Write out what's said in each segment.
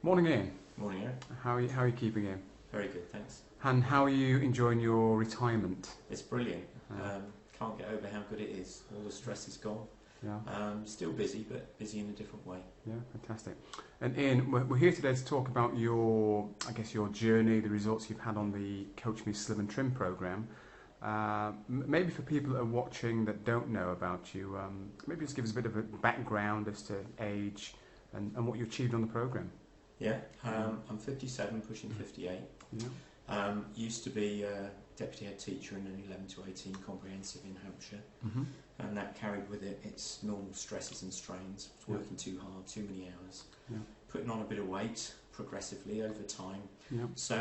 Morning, Ian. Morning, Eric. How are you keeping, Ian? Very good, thanks. And how are you enjoying your retirement? It's brilliant. Can't get over how good it is. All the stress is gone. Yeah. Still busy, but busy in a different way. Yeah, fantastic. And Ian, we're here today to talk about your journey, the results you've had on the Coach Me Slim and Trim program. Maybe for people that are watching that don't know about you, maybe just give us a bit of a background as to age and what you achieved on the program. Yeah, I'm 57, pushing 58. Yeah. Used to be a deputy head teacher in an 11 to 18 comprehensive in Hampshire, and that carried with it its normal stresses and strains. Working too hard, too many hours, putting on a bit of weight progressively over time. Yeah. So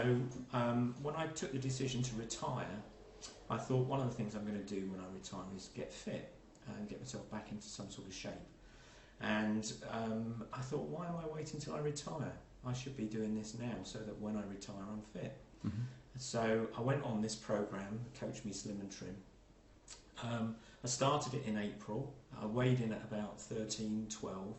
when I took the decision to retire, I thought one of the things I'm going to do when I retire is get fit and get myself back into some sort of shape. And I thought, why am I waiting until I retire? I should be doing this now so that when I retire I'm fit. So I went on this program, Coach Me Slim and Trim. I started it in April. I weighed in at about 13, 12.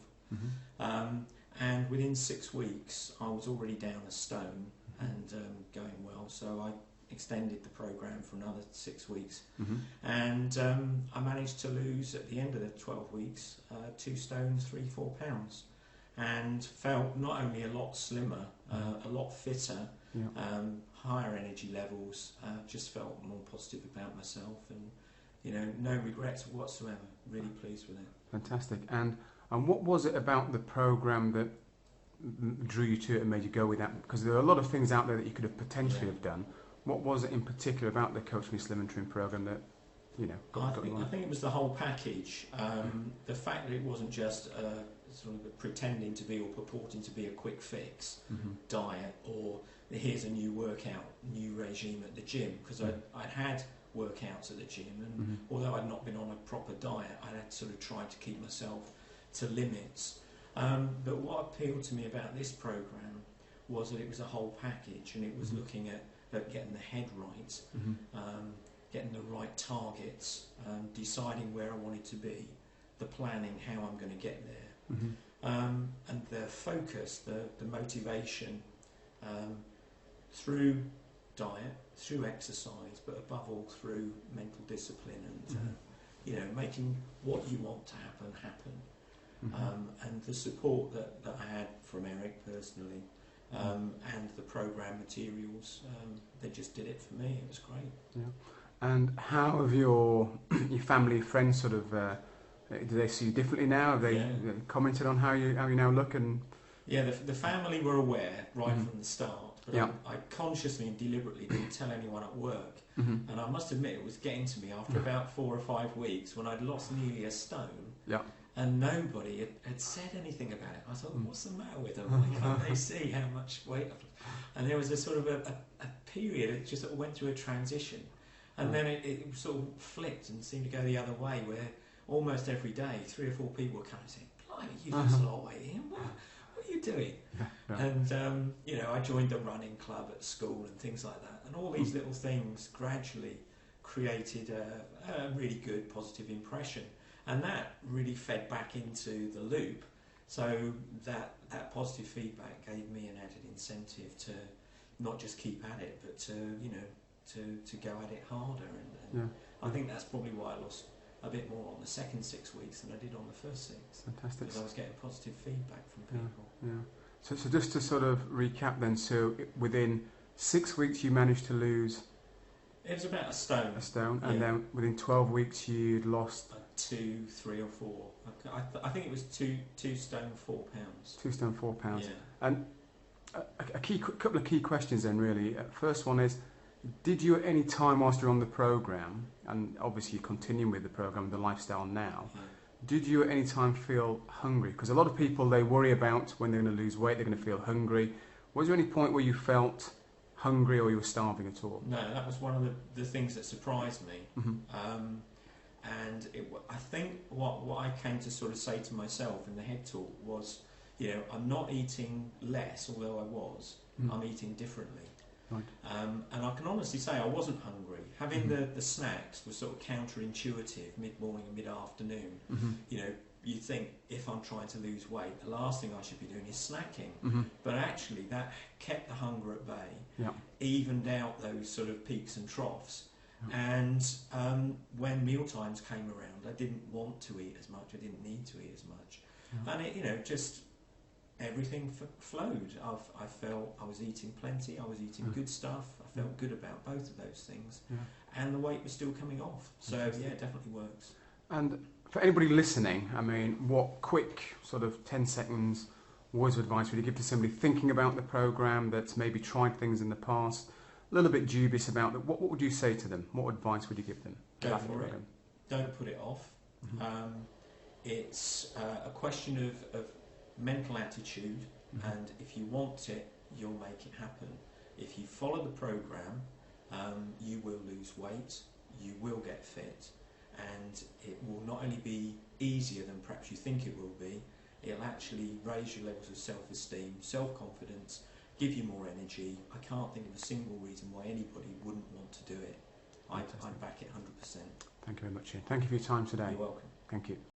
And within 6 weeks I was already down a stone and going well. So I extended the program for another 6 weeks, and I managed to lose at the end of the 12 weeks 2 stone 3-4 pounds, and felt not only a lot slimmer, a lot fitter, higher energy levels, just felt more positive about myself, and no regrets whatsoever. Really pleased with it. Fantastic. And what was it about the program that drew you to it and made you go with that? Because there are a lot of things out there that you could have potentially have done. What was it in particular about the Coach Me Slim and Trim program that, got you on? I think it was the whole package. The fact that it wasn't just sort of pretending to be or purporting to be a quick fix diet, or here's a new workout, new regime at the gym. Because I'd had workouts at the gym, and although I'd not been on a proper diet, I had sort of tried to keep myself to limits. But what appealed to me about this program was that it was a whole package, and it was looking at getting the head right, getting the right targets, deciding where I wanted to be, the planning, how I'm going to get there, and the focus, the motivation, through diet, through exercise, but above all through mental discipline and making what you want to happen, and the support that I had from Eric personally. And the program materials, they just did it for me. It was great. Yeah. And how have your family, friends sort of, do they see you differently now? Have they commented on how you now look? And yeah, the family were aware right from the start, but I consciously and deliberately didn't tell anyone at work. And I must admit it was getting to me after about 4 or 5 weeks when I'd lost nearly a stone. Yeah. And nobody had said anything about it. I thought, what's the matter with them? Why can't they see how much weight I've lost? And there was a sort of a period, it just sort of went through a transition. And then it sort of flipped and seemed to go the other way, where almost every day 3 or 4 people were coming saying, blimey, you've lost a lot of weight, Ian. What are you doing? And, I joined the running club at school and things like that. And all these little things gradually created a really good positive impression. And that really fed back into the loop, so that positive feedback gave me an added incentive to not just keep at it, but to go at it harder. And I think that's probably why I lost a bit more on the second 6 weeks than I did on the first 6. Fantastic. Because I was getting positive feedback from people. Yeah. So just to sort of recap then, so within 6 weeks you managed to lose... It was about a stone. A stone, and then within 12 weeks you'd lost... 2, 3 or 4. I think it was 2 stone 4 pounds. 2 stone 4 pounds. Yeah. And couple of key questions then, really. First one is, did you at any time whilst you're on the program, and obviously you're continuing with the program, the lifestyle now, did you at any time feel hungry? Because a lot of people, they worry about when they're going to lose weight, they're going to feel hungry. Was there any point where you felt hungry or you were starving at all? No, that was one of the things that surprised me. And I think what I came to sort of say to myself in the head talk was, I'm not eating less, although I was. I'm eating differently. Right. And I can honestly say I wasn't hungry. Having the snacks was sort of counterintuitive, mid-morning and mid-afternoon. you think, if I'm trying to lose weight, the last thing I should be doing is snacking. But actually that kept the hunger at bay, evened out those sort of peaks and troughs. And when meal times came around, I didn't want to eat as much, I didn't need to eat as much. And it, you know, just everything flowed. I felt I was eating plenty, I was eating good stuff, I felt good about both of those things, and the weight was still coming off. So yeah, it definitely works. And for anybody listening, I mean, what quick sort of 10 seconds words of advice would you give to somebody thinking about the programme, that's maybe tried things in the past, a little bit dubious about it? What would you say to them? What advice would you give them? Go for it. Don't put it off. It's a question of mental attitude, and if you want it, you'll make it happen. If you follow the programme, you will lose weight, you will get fit, and it will not only be easier than perhaps you think it will be, it'll actually raise your levels of self-esteem, self-confidence, give you more energy. I can't think of a single reason why anybody wouldn't want to do it. I'd back it 100%. Thank you very much, Ian. Thank you for your time today. You're welcome. Thank you.